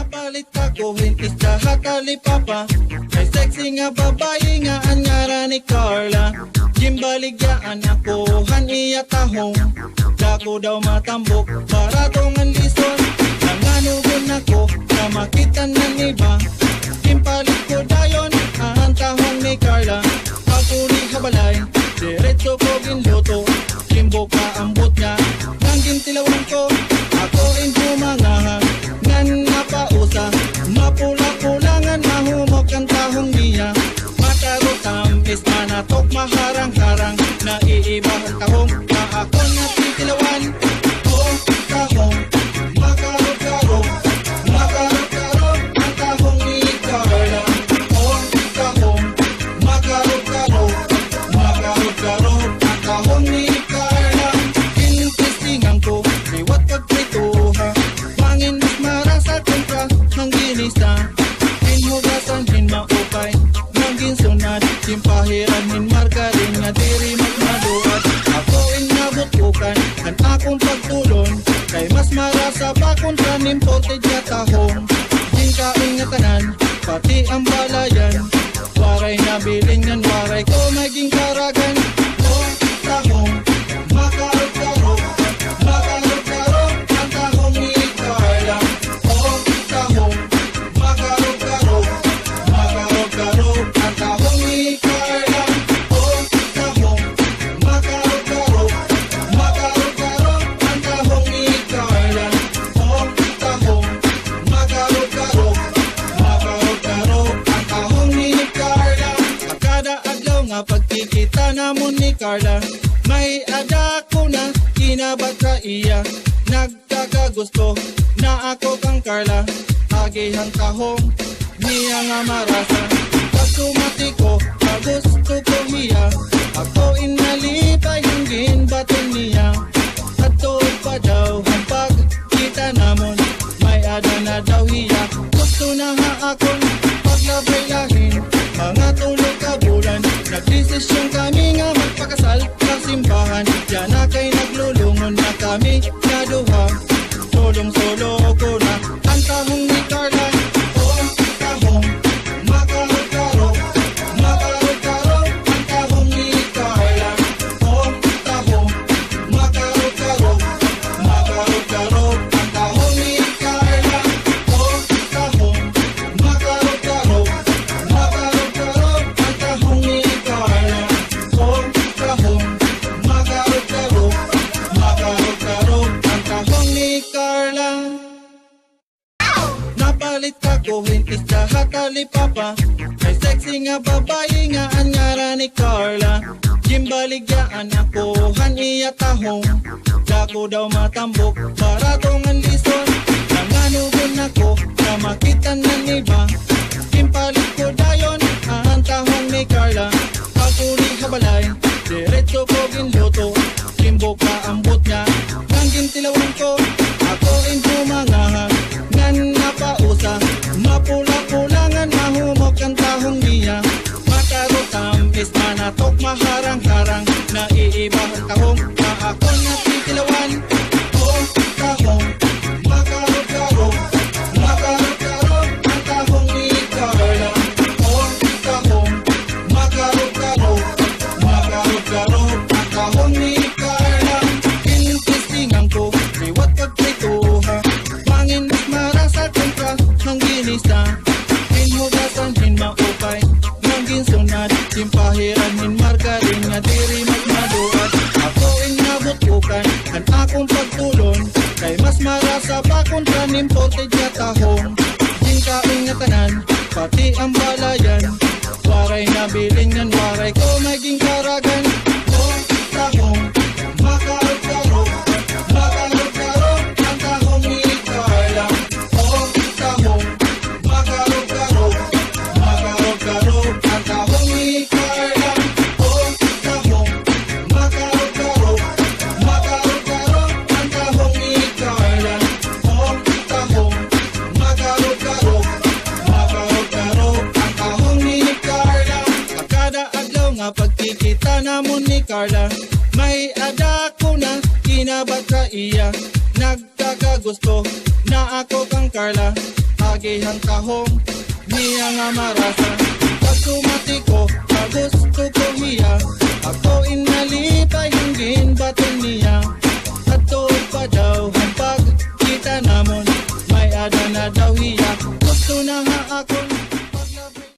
Napalit ako, isda hatali papa. May sexy nga babae nga ang ngara ni Carla. Gimbaligyan ako, han iya tahong. Dako daw matambok, para tongan lison. Nanganugon ako, na makita ng iba. Gimpalit ko dayon, ang tahong ni Carla. Pagpuri habalay, diretso ko ginluto. Limbo ka ambot niya, nang gintilawan ko. Ako inhumangahan, ngan napausa. Mapula-pulangan, mahumok ang tahong niya. Matarotam, is manatok maharang-harang. Naiiba ang tahong, na ako natitilawan. Oh, tahong, makarot-karot. Makarot-karot, ang tahong ni Carla. Oh, tahong, makarot-karot. Makarot-karot, ang tahong ni Carla. Inistingan ko, liwat pagprituha. Mangin mas marasa kontra ng ginisa. Inhugasan hin maupay ng ginsunat. Simpahiran hin margarin nga diri magmaduat. Ako inabutukan ang akong pagtulon. Kay mas marasa pa kontra nimpote dya tahong. Ginkain nga tanan, pati ang balayan. Waray nabilin ngan waray ko maging karagan. Oh, tahong, makarot-karot. Makarot-karot, ang tahong ni Carla. Oh, tahong, makarot-karot. Makarot-karot, ang tahong ni Carla. Oh, tahong, makarot-karot. Makarot-karot, ang tahong ni Carla. Oh, tahong, makarot-karot. Makarot-karot, ang tahong ni Carla. Kada adlaw nga pagkikita namon ni Carla, may ada ko na kinabat ka iya. Nagkakagusto na ako kang Carla. Agihang tahong niya nga marasa. Pag sumati ko, gusto ko hiya. Ako inalipay yung ginbaton niya. At tuod pa daw ang pagkita namon, may ada na daw hiya. Gusto na nga akong paglabay-lahin. Mga tulog ka bulan, nagdesisyon kami nga magpakasal sa simbahan. Diyan na kay naglulungon na kami na duha. Solong-solo ko na ang tahong ni Carla. Oh, tahong, makarot-karot. Makarot-karot, ang tahong ni Carla. Oh, tahong, makarot-karot. Makarot-karot, ang tahong ni Carla. Oh, tahong, makarot-karot. Makarot-karot, ang tahong ni Carla. Oh, tahong, makarot-karot. Makarot-karot, ang tahong ni Carla. Napalit ako, isda hatali papa. May sexy nga babae nga ang ngara ni Carla. Gimbaligyan ako, han iya tahong. Dako daw matambok, para tongan lison. Nanganugon ako, na makita ng iba. Gimpalit ko dayon, ang tahong ni Carla. Pagpuri habalay, diretso ko ginluto. Limbo ka ambot niya, nang gintilawan ko. Ako inhumangahan, ngan napausa. Mapula-pulangan, mahumok ang tahong niya. Matarotam, is manatok maharang-harang. Naiiba ang tahong, na ako natitilawan. Oh, tahong, makarot-karot. Makarot-karot, ang tahong ni Carla. Oh, tahong, makarot-karot. Makarot-karot, ang tahong ni Carla. Inistingan ko, liwat pagprituha. Mangin mas marasa kontra ng ginisa. Inhugasan hin maupay ng ginsunat. Simpahiran hin margarin nga diri magmaduat. Ako inabutukan ang akong pagtulon. Kay mas marasa pa kontra nimpote dya tahong. Ginkain nga tanan, pati ang balayan. Waray nabilin ngan waray ko maging karagan. Oh, tahong, makarot-karot. Makarot-karot, ang tahong ni Carla. Oh, tahong, makarot-karot. Makarot-karot, ang tahong ni Carla. Oh, tahong, makarot-karot. Makarot-karot, ang tahong ni Carla. Oh, tahong, makarot-karot. Makarot-karot, ang tahong ni Carla. Kada adlaw nga pagkikita namon ni Carla, may ada ko na kinabat ka iya. Nagkakagusto na ako kang Carla. lagihang tahong niya nga marasa. Pag sumati ko, gusto ko hiya, ako inalipay yung ginbaton niya. At pa daw ang pagkita namon, may ada na daw hiya, gusto na nga ako